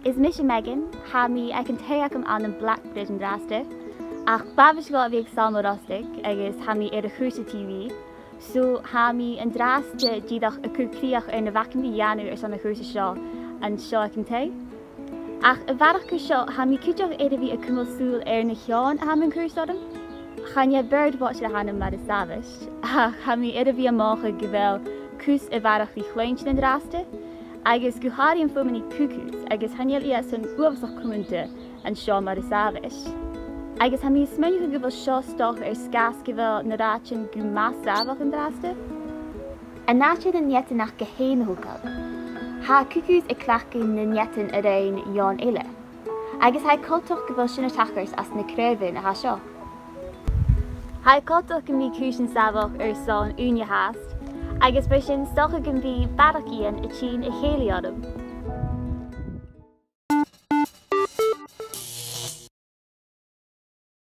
Is mis Megan, ha mi ag an teach am an Black Bridge an draste, ach babish go vi ag salmo rustic, agus ha mi a chusa TV, so ha mi an draste dídach a cúcríach ar na vacin vi janu ar san na chusa seo an seo ag an te. Ach a bharach go seo ha mi cúteach vi a cumul súl ar na cheán a ha min cúsodum. Chanja birdwatch a hanam mar a savish, ach ha mi vi a mocha gyvel cús a bharach vi chweintje an draste, agus go háiríonn fumaní cucús agus thainneal í san uamsach cumúnta an seo mar is sábhais. Agus ha mi smeiniú go bhfuil seo stoch ar scas go bhfuil na ráitin go más sábhach an drásta. A náitin an nietin nach go héanúcail. Ha cucús i clachcin na nietin a réin Ián eile. Agus ha cultoch go bhfuil sinna tachars as na creirbhin a ha seo. Ha cultoch go mí cúis an sábhach ar son úne háast, agus bar sin stocha gan bhí barach íon a tín a chéile adam.